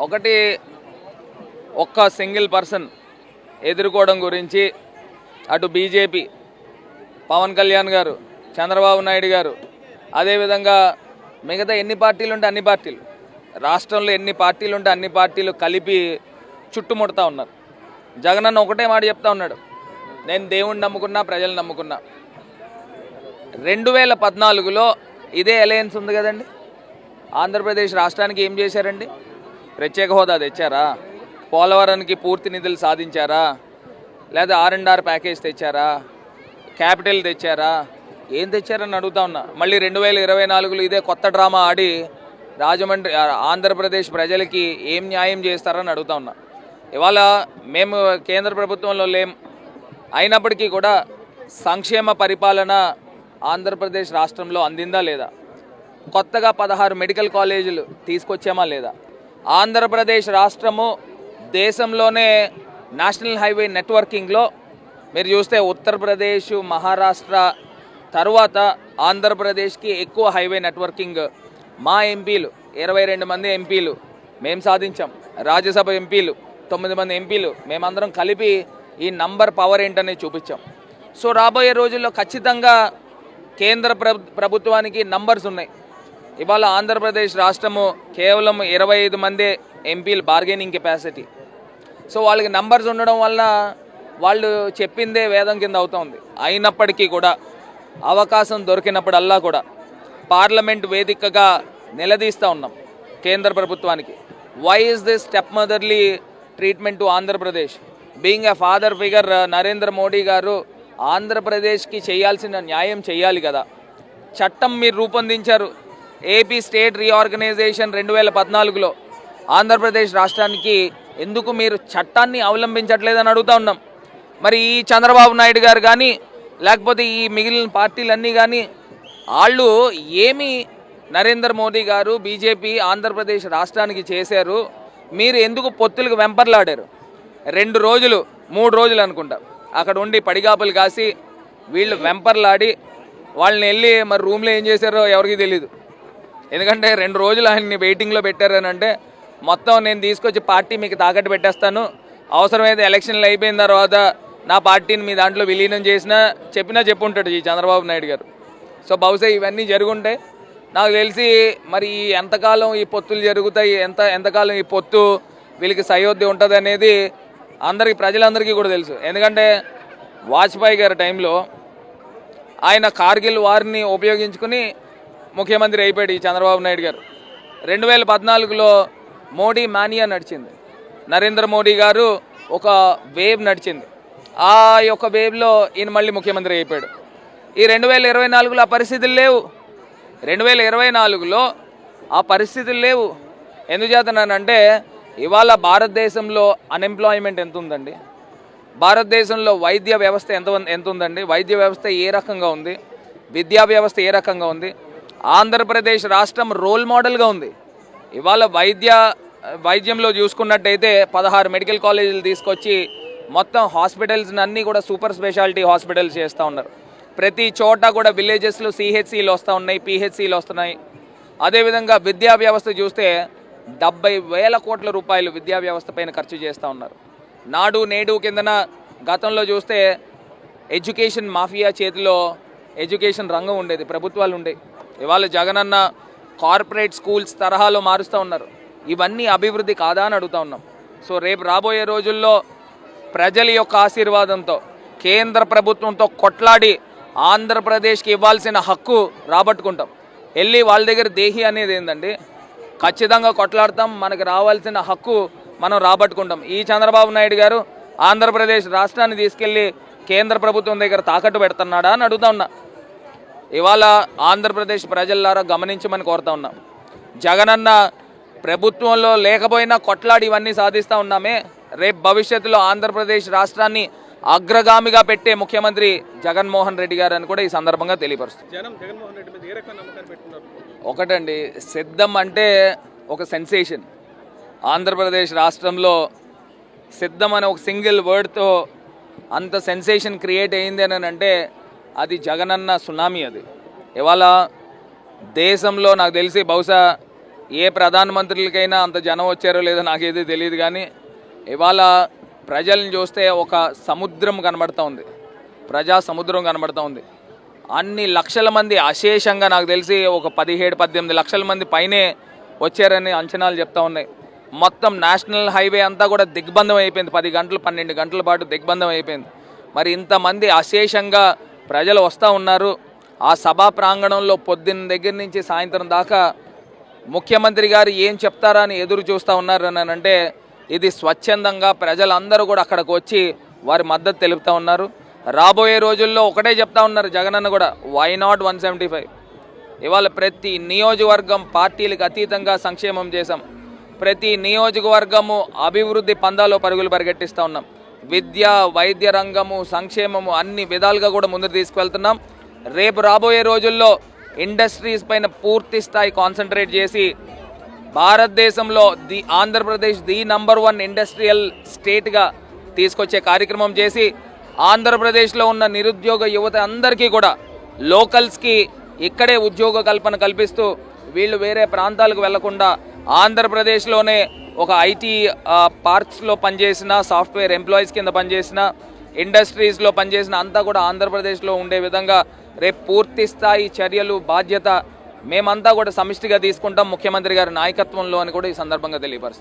ఒకటి ఒక్క single person ఎదుర్కోవడం గురించి అటు బీజేపీ పవన్ కళ్యాణ్ గారు, చంద్రబాబు నాయుడు గారు, అదేవిధంగా మిగతా ఎన్ని పార్టీలు ఉంటే అన్ని పార్టీలు, రాష్ట్రంలో ఎన్ని పార్టీలు ఉంటే అన్ని పార్టీలు కలిపి చుట్టుముడతా ఉన్నారు. జగనన్న ఒకటే మాట చెప్తా ఉన్నాడు, నేను దేవుణ్ణి నమ్ముకున్నా, ప్రజలు నమ్ముకున్నా. 2014లో ఇదే అలయన్స్ ఉంది కదండి. ఆంధ్రప్రదేశ్ రాష్ట్రానికి ఏం చేశారండి? ప్రత్యేక హోదా తెచ్చారా? పోలవరానికి పూర్తి నిధులు సాధించారా? లేదా R&R ప్యాకేజ్ తెచ్చారా? క్యాపిటల్ తెచ్చారా? ఏం తెచ్చారని అడుగుతా ఉన్నా. మళ్ళీ 2024లో ఇదే కొత్త డ్రామా ఆడి రాజమండ్రి ఆంధ్రప్రదేశ్ ప్రజలకి ఏం న్యాయం చేస్తారని అడుగుతా ఉన్నా. ఇవాళ మేము కేంద్ర ప్రభుత్వంలో లేం, అయినప్పటికీ కూడా సంక్షేమ పరిపాలన ఆంధ్రప్రదేశ్ రాష్ట్రంలో అందిందా లేదా? కొత్తగా 16 మెడికల్ కాలేజీలు తీసుకొచ్చామా లేదా? ఆంధ్రప్రదేశ్ రాష్ట్రము దేశంలోనే నేషనల్ హైవే నెట్వర్కింగ్లో మీరు చూస్తే ఉత్తరప్రదేశ్, మహారాష్ట్ర తర్వాత ఆంధ్రప్రదేశ్కి ఎక్కువ హైవే నెట్వర్కింగ్ మా ఎంపీలు 22 మంది ఎంపీలు మేము సాధించాం. రాజ్యసభ ఎంపీలు 9 మంది ఎంపీలు మేమందరం కలిపి ఈ నంబర్ పవర్ ఏంటనే చూపించాం. సో రాబోయే రోజుల్లో ఖచ్చితంగా కేంద్ర ప్రభుత్వానికి నంబర్స్ ఉన్నాయి. ఇవాళ ఆంధ్రప్రదేశ్ రాష్ట్రము కేవలం 25 మంది ఎంపీలు బార్గెనింగ్ కెపాసిటీ. సో వాళ్ళకి నంబర్స్ ఉండడం వల్ల వాళ్ళు చెప్పిందే వేదం కింద అవుతుంది. అయినప్పటికీ కూడా అవకాశం దొరికినప్పుడల్లా కూడా పార్లమెంట్ వేదికగా నిలదీస్తూ ఉన్నాం కేంద్ర ప్రభుత్వానికి. Why is this step motherly treatment to Andhra Pradesh? Being a father figure Narendra Modi garu ఆంధ్రప్రదేశ్కి చేయాల్సిన న్యాయం చేయాలి కదా. చట్టం మీరు రూపొందించారు. ఏపీ స్టేట్ రీఆర్గనైజేషన్ 2014లో ఆంధ్రప్రదేశ్ రాష్ట్రానికి ఎందుకు మీరు చట్టాన్ని అవలంబించట్లేదని అడుగుతూ ఉన్నాం. మరి ఈ చంద్రబాబు నాయుడు గారు కానీ లేకపోతే ఈ మిగిలిన పార్టీలన్నీ కానీ వాళ్ళు ఏమి నరేంద్ర మోదీ గారు బీజేపీ ఆంధ్రప్రదేశ్ రాష్ట్రానికి చేశారు? మీరు ఎందుకు పొత్తులకు వెంపర్లాడారు? 2 రోజులు 3 రోజులు అనుకుంటా అక్కడ ఉండి పడిగాపులు కాసి వీళ్ళు వెంపర్లాడి వాళ్ళని వెళ్ళి మరి రూమ్లో ఏం చేశారో ఎవరికి తెలీదు. ఎందుకంటే 2 రోజులు ఆయన్ని వెయిటింగ్లో పెట్టారని అంటే మొత్తం నేను తీసుకొచ్చి పార్టీ మీకు తాకట్టు పెట్టేస్తాను, అవసరమైతే ఎలక్షన్లు అయిపోయిన తర్వాత నా పార్టీని మీ దాంట్లో విలీనం చేసినా చెప్పినా చెప్పుంటాడు ఈ చంద్రబాబు నాయుడు గారు. సో బహుశా ఇవన్నీ జరుగుంటాయి. నాకు తెలిసి మరి ఎంతకాలం ఈ పొత్తులు జరుగుతాయి, ఎంతకాలం ఈ పొత్తు వీళ్ళకి సయోధ్య ఉంటుంది అనేది అందరికీ ప్రజలందరికీ కూడా తెలుసు. ఎందుకంటే వాజ్పేయి గారి టైంలో ఆయన కార్గిల్ వారిని ఉపయోగించుకుని ముఖ్యమంత్రి అయిపోయాడు ఈ చంద్రబాబు నాయుడు గారు. 2014లో మోడీ మానియా నడిచింది. నరేంద్ర మోడీ గారు ఒక వేవ్ నడిచింది. ఆ యొక్క వేవ్లో ఈయన మళ్ళీ ముఖ్యమంత్రి అయిపోయాడు. ఈ 2024లో ఆ పరిస్థితులు లేవు. 2024లో ఆ పరిస్థితులు లేవు. ఎందుచేతనంటే ఇవాళ భారతదేశంలో అన్ఎంప్లాయ్మెంట్ ఎంత ఉందండి? భారతదేశంలో వైద్య వ్యవస్థ ఎంత ఉందండి? వైద్య వ్యవస్థ ఏ రకంగా ఉంది? విద్యా వ్యవస్థ ఏ రకంగా ఉంది? ఆంధ్రప్రదేశ్ రాష్ట్రం రోల్ మోడల్గా ఉంది. ఇవాళ వైద్యంలో చూసుకున్నట్టయితే 16 మెడికల్ కాలేజీలు తీసుకొచ్చి మొత్తం హాస్పిటల్స్ అన్నీ కూడా సూపర్ స్పెషాలిటీ హాస్పిటల్స్ చేస్తూ ఉన్నారు. ప్రతి చోట కూడా విలేజెస్లో CHCలు వస్తూ ఉన్నాయి, PHCలు వస్తున్నాయి. అదేవిధంగా విద్యా వ్యవస్థ చూస్తే 70,000 కోట్ల రూపాయలు విద్యా వ్యవస్థ పైన ఖర్చు చేస్తూ ఉన్నారు. నాడు నేడు కిందన గతంలో చూస్తే ఎడ్యుకేషన్ మాఫియా చేతిలో ఎడ్యుకేషన్ రంగం ఉండేది, ప్రభుత్వాలు ఉండేవి. ఇవాళ జగనన్న కార్పొరేట్ స్కూల్స్ తరహాలో మారుస్తూ ఉన్నారు. ఇవన్నీ అభివృద్ధి కాదా అని అడుగుతూ ఉన్నాం. సో రేపు రాబోయే రోజుల్లో ప్రజల యొక్క ఆశీర్వాదంతో కేంద్ర ప్రభుత్వంతో కొట్లాడి ఆంధ్రప్రదేశ్కి ఇవ్వాల్సిన హక్కు రాబట్టుకుంటాం. వెళ్ళి వాళ్ళ దగ్గర దేహి అనేది ఏందండి? ఖచ్చితంగా కొట్లాడతాం, మనకు రావాల్సిన హక్కు మనం రాబట్టుకుంటాం. ఈ చంద్రబాబు నాయుడు గారు ఆంధ్రప్రదేశ్ రాష్ట్రాన్ని తీసుకెళ్ళి కేంద్ర ప్రభుత్వం దగ్గర తాకట్టు పెడుతున్నాడా అని అడుగుతా ఉన్నా. ఇవాళ ఆంధ్రప్రదేశ్ ప్రజలారా గమనించమని కోరుతా ఉన్నాం. జగనన్న ప్రభుత్వంలో లేకపోయినా కొట్లాడి ఇవన్నీ సాధిస్తూ ఉన్నామే. రేపు భవిష్యత్తులో ఆంధ్రప్రదేశ్ రాష్ట్రాన్ని అగ్రగామిగా పెట్టే ముఖ్యమంత్రి జగన్మోహన్ రెడ్డి గారు అని కూడా ఈ సందర్భంగా తెలియపరుస్తుంది. ఒకటండి, సిద్ధం అంటే ఒక సెన్సేషన్. ఆంధ్రప్రదేశ్ రాష్ట్రంలో సిద్ధం అనే ఒక సింగిల్ వర్డ్తో అంత సెన్సేషన్ క్రియేట్ అయింది అని అంటే అది జగనన్న సునామీ. అది ఇవాళ దేశంలో నాకు తెలిసి బహుశా ఏ ప్రధానమంత్రులకైనా అంత జనం వచ్చారో లేదో నాకేది తెలియదు, కానీ ఇవాళ ప్రజల్ని చూస్తే ఒక సముద్రం కనబడుతూ ఉంది, ప్రజా సముద్రం కనబడుతూ ఉంది. అన్ని లక్షల మంది అశేషంగా, నాకు తెలిసి ఒక 17-18 లక్షల మంది పైనే వచ్చారని అంచనాలు చెప్తా ఉన్నాయి. మొత్తం నేషనల్ హైవే అంతా కూడా దిగ్బంధం అయిపోయింది, 10 గంటలు 12 గంటల పాటు దిగ్బంధం అయిపోయింది. మరి ఇంతమంది అశేషంగా ప్రజలు వస్తూ ఉన్నారు. ఆ సభా ప్రాంగణంలో పొద్దున్న దగ్గర నుంచి సాయంత్రం దాకా ముఖ్యమంత్రి గారు ఏం చెప్తారా అని ఎదురు చూస్తూ ఉన్నారు అని అంటే, ఇది స్వచ్ఛందంగా ప్రజలందరూ కూడా అక్కడికి వచ్చి వారి మద్దతు తెలుపుతూ ఉన్నారు. రాబోయే రోజుల్లో ఒకటే చెప్తా ఉన్నారు జగనన్న కూడా, వై నాట్ 175. ఇవాళ ప్రతి నియోజకవర్గం పార్టీలకు అతీతంగా సంక్షేమం చేశాం, ప్రతి నియోజకవర్గము అభివృద్ధి పందాలో పరుగులు పరిగెట్టిస్తూ ఉన్నాం. విద్య, వైద్య రంగము, సంక్షేమము అన్ని విధాలుగా కూడా ముందుకు తీసుకువెళ్తున్నాం. రేపు రాబోయే రోజుల్లో ఇండస్ట్రీస్ పైన పూర్తి స్థాయి కాన్సన్ట్రేట్ చేసి భారతదేశంలో ఆంధ్రప్రదేశ్ నంబర్ 1 ఇండస్ట్రియల్ స్టేట్గా తీసుకొచ్చే కార్యక్రమం చేసి ఆంధ్రప్రదేశ్లో ఉన్న నిరుద్యోగ యువత అందరికీ కూడా లోకల్స్కి ఇక్కడే ఉద్యోగ కల్పన కల్పిస్తూ వీళ్ళు వేరే ప్రాంతాలకు వెళ్లకుండా ఆంధ్రప్రదేశ్లోనే ఒక ఐటీ పార్క్స్లో పనిచేసిన, సాఫ్ట్వేర్ ఎంప్లాయీస్ కింద పనిచేసిన, ఇండస్ట్రీస్లో పనిచేసిన అంతా కూడా ఆంధ్రప్రదేశ్లో ఉండే విధంగా రేపు పూర్తి స్థాయి చర్యలు, బాధ్యత మేమంతా కూడా సమిష్టిగా తీసుకుంటాం ముఖ్యమంత్రి గారి నాయకత్వంలో అని కూడా ఈ సందర్భంగా తెలియపరుస్తాం.